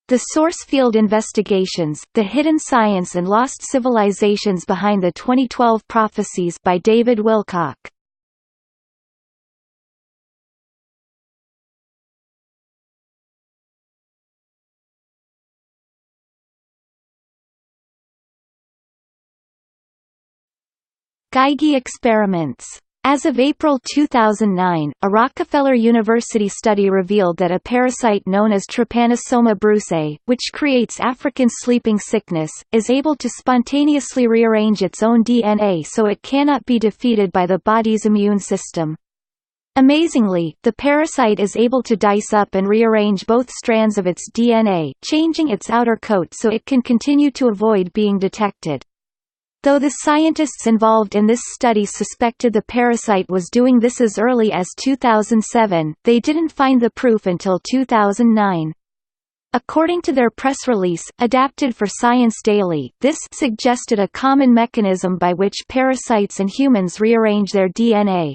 The Source Field Investigations, The Hidden Science and Lost Civilizations Behind the 2012 Prophecies by David Wilcock. Geigy experiments. As of April 2009, a Rockefeller University study revealed that a parasite known as Trypanosoma brucei, which creates African sleeping sickness, is able to spontaneously rearrange its own DNA so it cannot be defeated by the body's immune system. Amazingly, the parasite is able to dice up and rearrange both strands of its DNA, changing its outer coat so it can continue to avoid being detected. Though the scientists involved in this study suspected the parasite was doing this as early as 2007, they didn't find the proof until 2009. According to their press release, adapted for Science Daily, this suggested a common mechanism by which parasites and humans rearrange their DNA.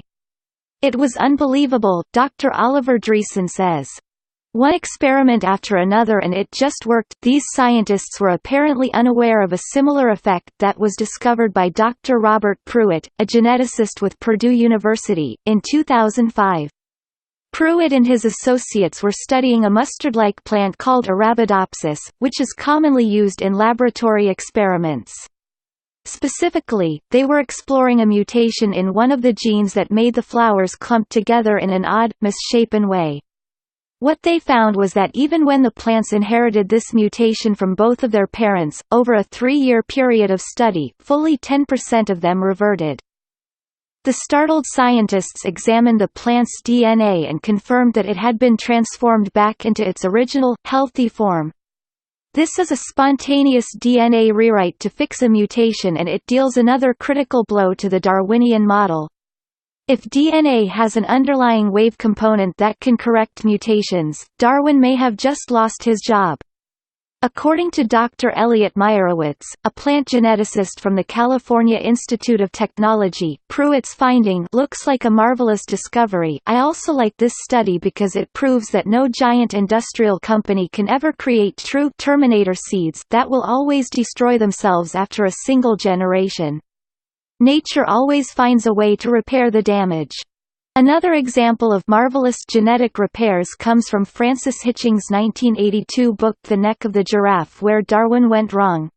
It was unbelievable, Dr. Oliver Dreesen says. One experiment after another and it just worked. These scientists were apparently unaware of a similar effect that was discovered by Dr. Robert Pruitt, a geneticist with Purdue University, in 2005. Pruitt and his associates were studying a mustard-like plant called Arabidopsis, which is commonly used in laboratory experiments. Specifically, they were exploring a mutation in one of the genes that made the flowers clump together in an odd, misshapen way. What they found was that even when the plants inherited this mutation from both of their parents, over a 3-year period of study, fully 10% of them reverted. The startled scientists examined the plant's DNA and confirmed that it had been transformed back into its original, healthy form. This is a spontaneous DNA rewrite to fix a mutation, and it deals another critical blow to the Darwinian model. If DNA has an underlying wave component that can correct mutations, Darwin may have just lost his job. According to Dr. Elliot Meyerowitz, a plant geneticist from the California Institute of Technology, Pruitt's finding looks like a marvelous discovery. I also like this study because it proves that no giant industrial company can ever create true Terminator seeds that will always destroy themselves after a single generation. Nature always finds a way to repair the damage. Another example of marvelous genetic repairs comes from Francis Hitching's 1982 book The Neck of the Giraffe, Where Darwin Went Wrong.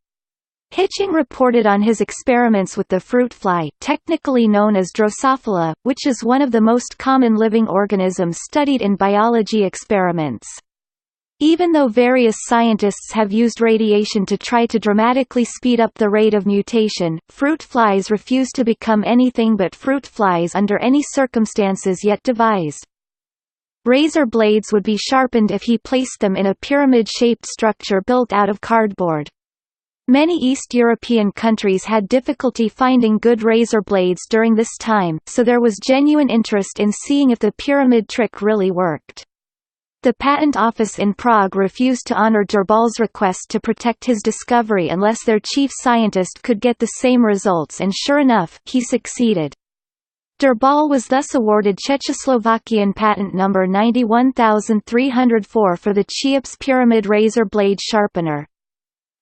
Hitching reported on his experiments with the fruit fly, technically known as Drosophila, which is one of the most common living organisms studied in biology experiments. Even though various scientists have used radiation to try to dramatically speed up the rate of mutation, fruit flies refuse to become anything but fruit flies under any circumstances yet devised. Razor blades would be sharpened if he placed them in a pyramid-shaped structure built out of cardboard. Many East European countries had difficulty finding good razor blades during this time, so there was genuine interest in seeing if the pyramid trick really worked. The Patent Office in Prague refused to honor Derbal's request to protect his discovery unless their chief scientist could get the same results, and sure enough, he succeeded. Derbal was thus awarded Czechoslovakian patent number 91304 for the Cheops Pyramid razor blade sharpener.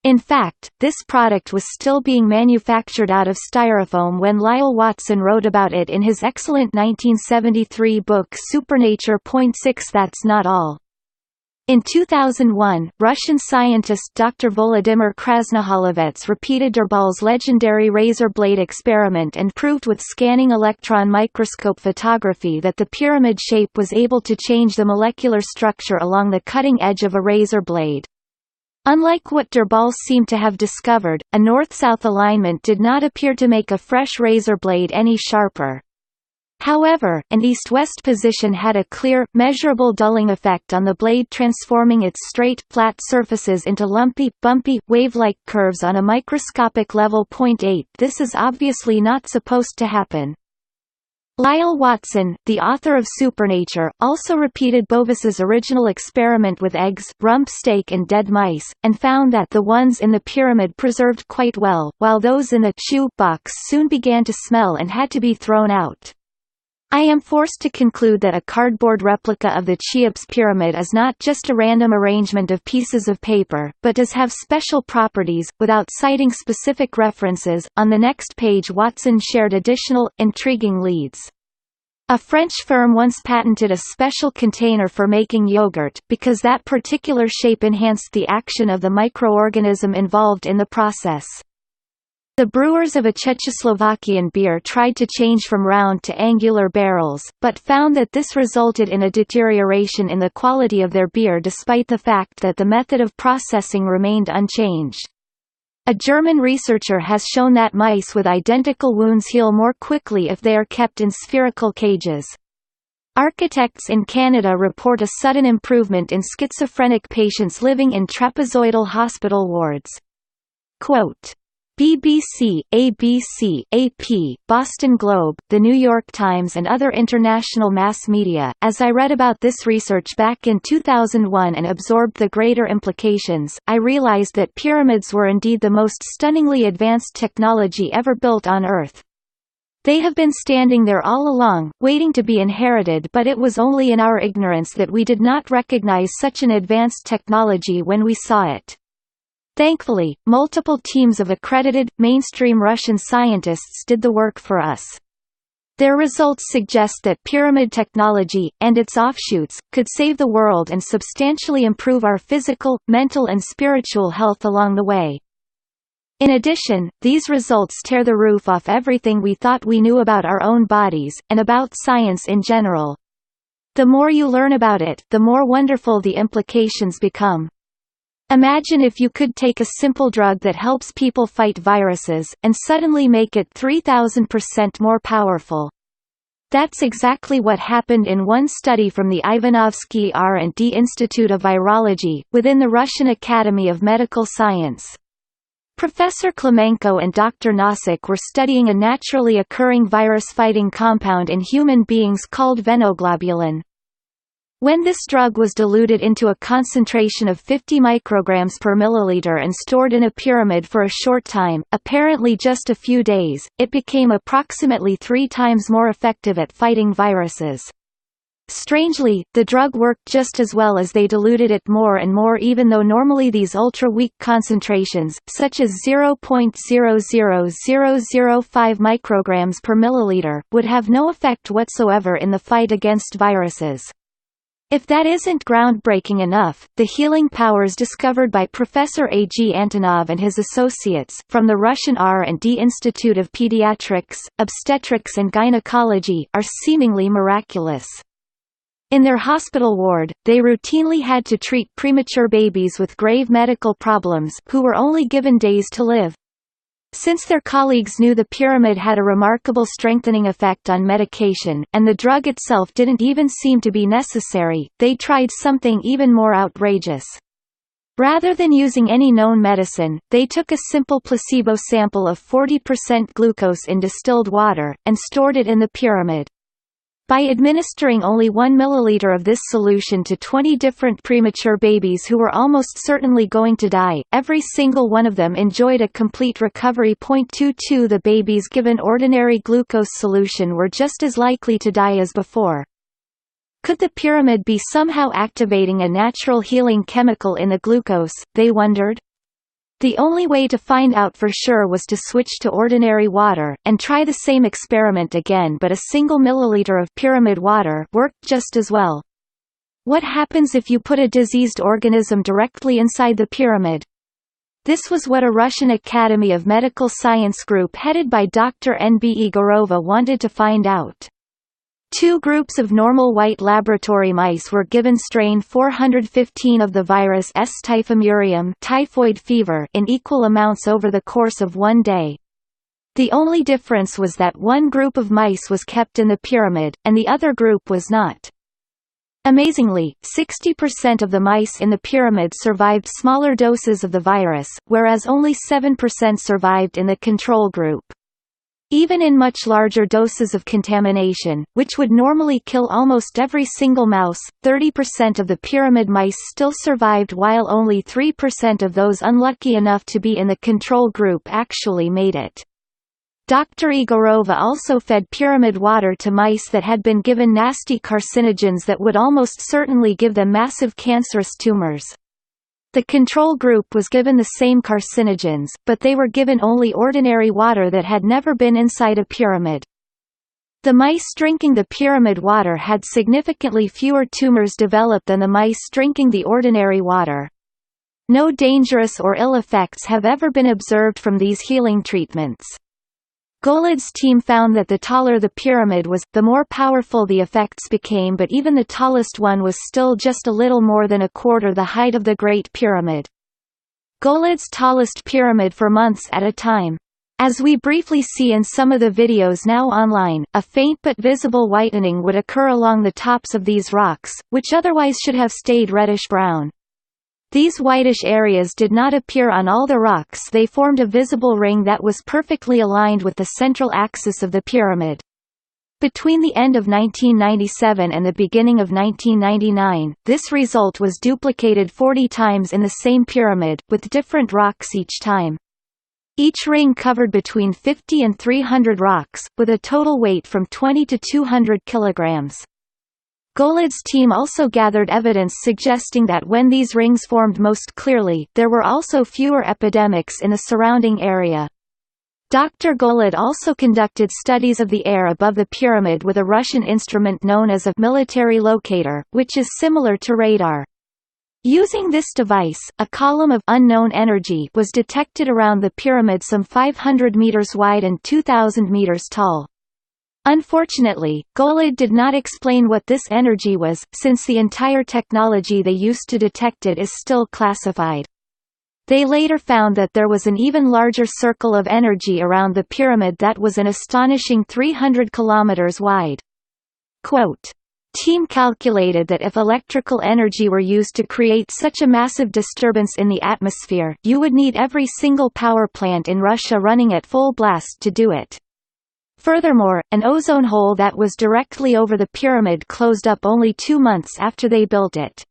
In fact, this product was still being manufactured out of styrofoam when Lyle Watson wrote about it in his excellent 1973 book Supernature.6. That's Not All. In 2001, Russian scientist Dr. Volodymyr Krasnoholovets repeated Derbal's legendary razor blade experiment and proved with scanning electron microscope photography that the pyramid shape was able to change the molecular structure along the cutting edge of a razor blade. Unlike what Derbal seemed to have discovered, a north-south alignment did not appear to make a fresh razor blade any sharper. However, an east-west position had a clear, measurable dulling effect on the blade, transforming its straight, flat surfaces into lumpy, bumpy, wave-like curves on a microscopic level. 8. This is obviously not supposed to happen. Lyle Watson, the author of Supernature, also repeated Bovis's original experiment with eggs, rump steak and dead mice, and found that the ones in the pyramid preserved quite well, while those in the shoe box soon began to smell and had to be thrown out. I am forced to conclude that a cardboard replica of the Cheops pyramid is not just a random arrangement of pieces of paper, but does have special properties. Without citing specific references, on the next page Watson shared additional, intriguing leads. A French firm once patented a special container for making yogurt, because that particular shape enhanced the action of the microorganism involved in the process. The brewers of a Czechoslovakian beer tried to change from round to angular barrels, but found that this resulted in a deterioration in the quality of their beer despite the fact that the method of processing remained unchanged. A German researcher has shown that mice with identical wounds heal more quickly if they are kept in spherical cages. Architects in Canada report a sudden improvement in schizophrenic patients living in trapezoidal hospital wards. Quote, BBC, ABC, AP, Boston Globe, The New York Times and other international mass media. As I read about this research back in 2001 and absorbed the greater implications, I realized that pyramids were indeed the most stunningly advanced technology ever built on Earth. They have been standing there all along, waiting to be inherited, but it was only in our ignorance that we did not recognize such an advanced technology when we saw it. Thankfully, multiple teams of accredited, mainstream Russian scientists did the work for us. Their results suggest that pyramid technology, and its offshoots, could save the world and substantially improve our physical, mental and spiritual health along the way. In addition, these results tear the roof off everything we thought we knew about our own bodies, and about science in general. The more you learn about it, the more wonderful the implications become. Imagine if you could take a simple drug that helps people fight viruses, and suddenly make it 3,000% more powerful. That's exactly what happened in one study from the Ivanovsky R&D Institute of Virology, within the Russian Academy of Medical Science. Professor Klemenko and Dr. Nosik were studying a naturally occurring virus-fighting compound in human beings called venoglobulin. When this drug was diluted into a concentration of 50 micrograms per milliliter and stored in a pyramid for a short time, apparently just a few days, it became approximately 3 times more effective at fighting viruses. Strangely, the drug worked just as well as they diluted it more and more, even though normally these ultra-weak concentrations, such as 0.00005 micrograms per milliliter, would have no effect whatsoever in the fight against viruses. If that isn't groundbreaking enough, the healing powers discovered by Professor A. G. Antonov and his associates from the Russian R&D Institute of Pediatrics, Obstetrics and Gynecology are seemingly miraculous. In their hospital ward, they routinely had to treat premature babies with grave medical problems who were only given days to live. Since their colleagues knew the pyramid had a remarkable strengthening effect on medication, and the drug itself didn't even seem to be necessary, they tried something even more outrageous. Rather than using any known medicine, they took a simple placebo sample of 40% glucose in distilled water, and stored it in the pyramid. By administering only 1 milliliter of this solution to 20 different premature babies who were almost certainly going to die, every single one of them enjoyed a complete recovery. 22 The babies given ordinary glucose solution were just as likely to die as before. Could the pyramid be somehow activating a natural healing chemical in the glucose, they wondered? The only way to find out for sure was to switch to ordinary water, and try the same experiment again, but a single milliliter of pyramid water worked just as well. What happens if you put a diseased organism directly inside the pyramid? This was what a Russian Academy of Medical Science group headed by Dr. N.B. Igorova wanted to find out. 2 groups of normal white laboratory mice were given strain 415 of the virus S. typhimurium, typhoid fever, in equal amounts over the course of 1 day. The only difference was that one group of mice was kept in the pyramid, and the other group was not. Amazingly, 60% of the mice in the pyramid survived smaller doses of the virus, whereas only 7% survived in the control group. Even in much larger doses of contamination, which would normally kill almost every single mouse, 30% of the pyramid mice still survived, while only 3% of those unlucky enough to be in the control group actually made it. Dr. Igorova also fed pyramid water to mice that had been given nasty carcinogens that would almost certainly give them massive cancerous tumors. The control group was given the same carcinogens, but they were given only ordinary water that had never been inside a pyramid. The mice drinking the pyramid water had significantly fewer tumors develop than the mice drinking the ordinary water. No dangerous or ill effects have ever been observed from these healing treatments. Goled's team found that the taller the pyramid was, the more powerful the effects became, but even the tallest one was still just a little more than a quarter the height of the Great Pyramid. Goled's tallest pyramid for months at a time. As we briefly see in some of the videos now online, a faint but visible whitening would occur along the tops of these rocks, which otherwise should have stayed reddish-brown. These whitish areas did not appear on all the rocks. They formed a visible ring that was perfectly aligned with the central axis of the pyramid. Between the end of 1997 and the beginning of 1999, this result was duplicated 40 times in the same pyramid, with different rocks each time. Each ring covered between 50 and 300 rocks, with a total weight from 20 to 200 kilograms. Goled's team also gathered evidence suggesting that when these rings formed most clearly, there were also fewer epidemics in the surrounding area. Dr. Goled also conducted studies of the air above the pyramid with a Russian instrument known as a military locator, which is similar to radar. Using this device, a column of unknown energy was detected around the pyramid some 500 meters wide and 2,000 meters tall. Unfortunately, Goled did not explain what this energy was, since the entire technology they used to detect it is still classified. They later found that there was an even larger circle of energy around the pyramid that was an astonishing 300 kilometers wide. Quote, "Team calculated that if electrical energy were used to create such a massive disturbance in the atmosphere, you would need every single power plant in Russia running at full blast to do it." Furthermore, an ozone hole that was directly over the pyramid closed up only 2 months after they built it.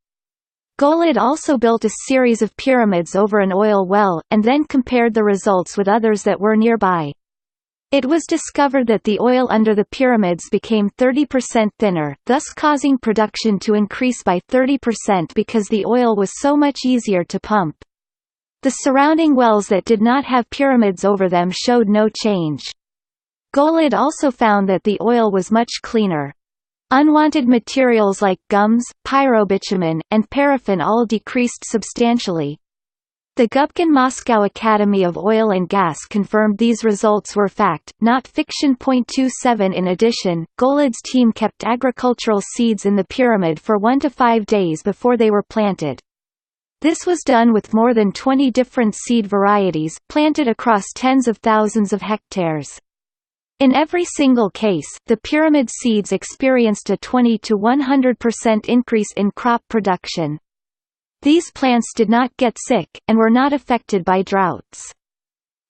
Goled also built a series of pyramids over an oil well, and then compared the results with others that were nearby. It was discovered that the oil under the pyramids became 30% thinner, thus causing production to increase by 30% because the oil was so much easier to pump. The surrounding wells that did not have pyramids over them showed no change. Goled also found that the oil was much cleaner. Unwanted materials like gums, pyrobitumen, and paraffin all decreased substantially. The Gubkin Moscow Academy of Oil and Gas confirmed these results were fact, not fiction. 27 In addition, Goled's team kept agricultural seeds in the pyramid for 1 to 5 days before they were planted. This was done with more than 20 different seed varieties, planted across tens of thousands of hectares. In every single case, the pyramid seeds experienced a 20 to 100% increase in crop production. These plants did not get sick, and were not affected by droughts.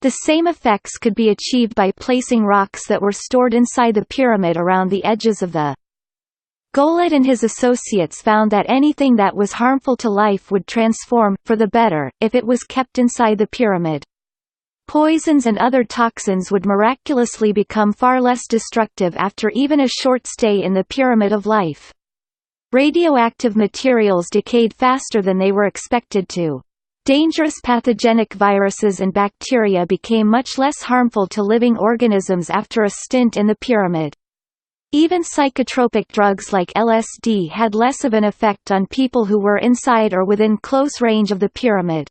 The same effects could be achieved by placing rocks that were stored inside the pyramid around the edges of the. Goled and his associates found that anything that was harmful to life would transform, for the better, if it was kept inside the pyramid. Poisons and other toxins would miraculously become far less destructive after even a short stay in the pyramid of life. Radioactive materials decayed faster than they were expected to. Dangerous pathogenic viruses and bacteria became much less harmful to living organisms after a stint in the pyramid. Even psychotropic drugs like LSD had less of an effect on people who were inside or within close range of the pyramid.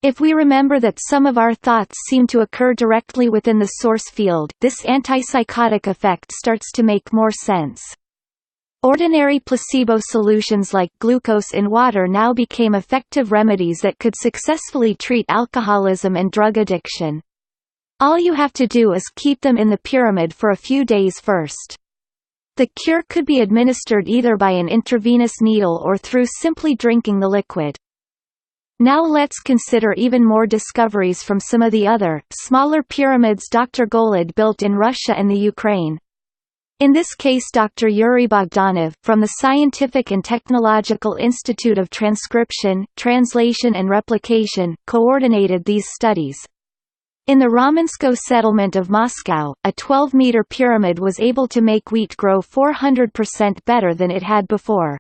If we remember that some of our thoughts seem to occur directly within the source field, this antipsychotic effect starts to make more sense. Ordinary placebo solutions like glucose in water now became effective remedies that could successfully treat alcoholism and drug addiction. All you have to do is keep them in the pyramid for a few days first. The cure could be administered either by an intravenous needle or through simply drinking the liquid. Now let's consider even more discoveries from some of the other, smaller pyramids Dr. Goled built in Russia and the Ukraine. In this case Dr. Yuri Bogdanov, from the Scientific and Technological Institute of Transcription, Translation and Replication, coordinated these studies. In the Ramenskoye settlement of Moscow, a 12-meter pyramid was able to make wheat grow 400% better than it had before.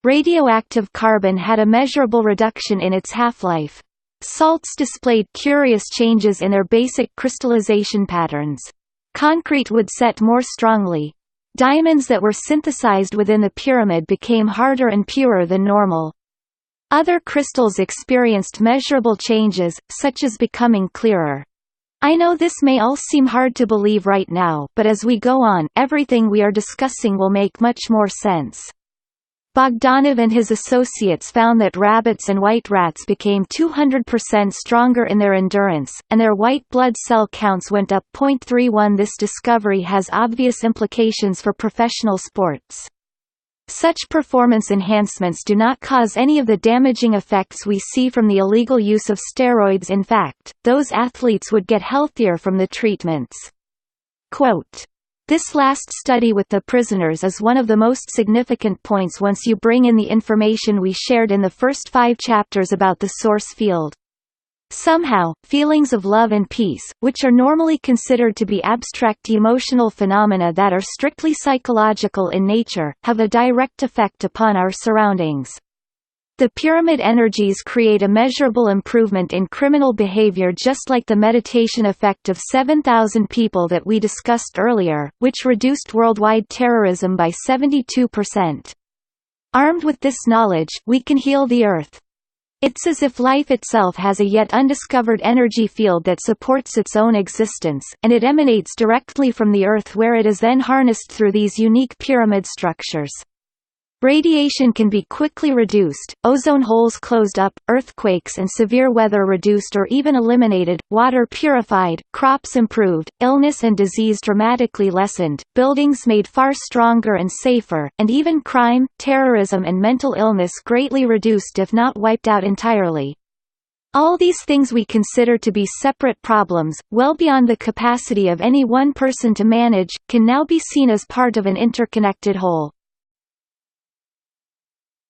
Radioactive carbon had a measurable reduction in its half-life. Salts displayed curious changes in their basic crystallization patterns. Concrete would set more strongly. Diamonds that were synthesized within the pyramid became harder and purer than normal. Other crystals experienced measurable changes, such as becoming clearer. I know this may all seem hard to believe right now, but as we go on, everything we are discussing will make much more sense. Bogdanov and his associates found that rabbits and white rats became 200% stronger in their endurance, and their white blood cell counts went up 0.31. This discovery has obvious implications for professional sports. Such performance enhancements do not cause any of the damaging effects we see from the illegal use of steroids. In fact, those athletes would get healthier from the treatments. Quote, "This last study with the prisoners is one of the most significant points once you bring in the information we shared in the first 5 chapters about the source field. Somehow, feelings of love and peace, which are normally considered to be abstract emotional phenomena that are strictly psychological in nature, have a direct effect upon our surroundings. The pyramid energies create a measurable improvement in criminal behavior, just like the meditation effect of 7,000 people that we discussed earlier, which reduced worldwide terrorism by 72%. Armed with this knowledge, we can heal the Earth. It's as if life itself has a yet undiscovered energy field that supports its own existence, and it emanates directly from the Earth, where it is then harnessed through these unique pyramid structures. Radiation can be quickly reduced, ozone holes closed up, earthquakes and severe weather reduced or even eliminated, water purified, crops improved, illness and disease dramatically lessened, buildings made far stronger and safer, and even crime, terrorism and mental illness greatly reduced, if not wiped out entirely. All these things we consider to be separate problems, well beyond the capacity of any one person to manage, can now be seen as part of an interconnected whole.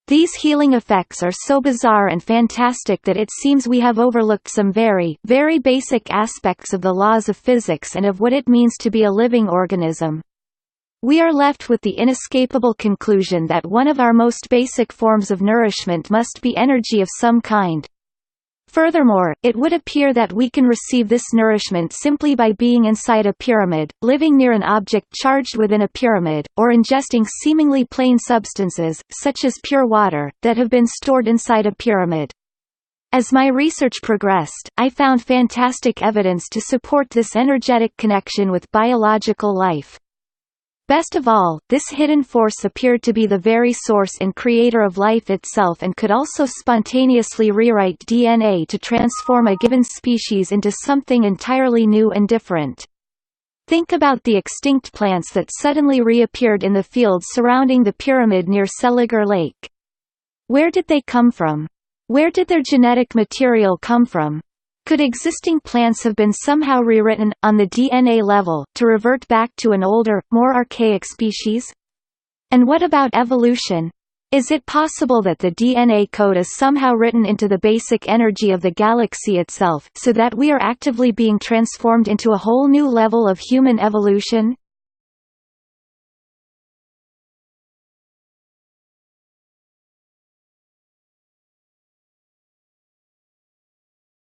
These healing effects are so bizarre and fantastic that it seems we have overlooked some very, very basic aspects of the laws of physics and of what it means to be a living organism. We are left with the inescapable conclusion that one of our most basic forms of nourishment must be energy of some kind. Furthermore, it would appear that we can receive this nourishment simply by being inside a pyramid, living near an object charged within a pyramid, or ingesting seemingly plain substances, such as pure water, that have been stored inside a pyramid. As my research progressed, I found fantastic evidence to support this energetic connection with biological life. Best of all, this hidden force appeared to be the very source and creator of life itself, and could also spontaneously rewrite DNA to transform a given species into something entirely new and different. Think about the extinct plants that suddenly reappeared in the fields surrounding the pyramid near Seliger Lake. Where did they come from? Where did their genetic material come from? Could existing plants have been somehow rewritten, on the DNA level, to revert back to an older, more archaic species? And what about evolution? Is it possible that the DNA code is somehow written into the basic energy of the galaxy itself, so that we are actively being transformed into a whole new level of human evolution?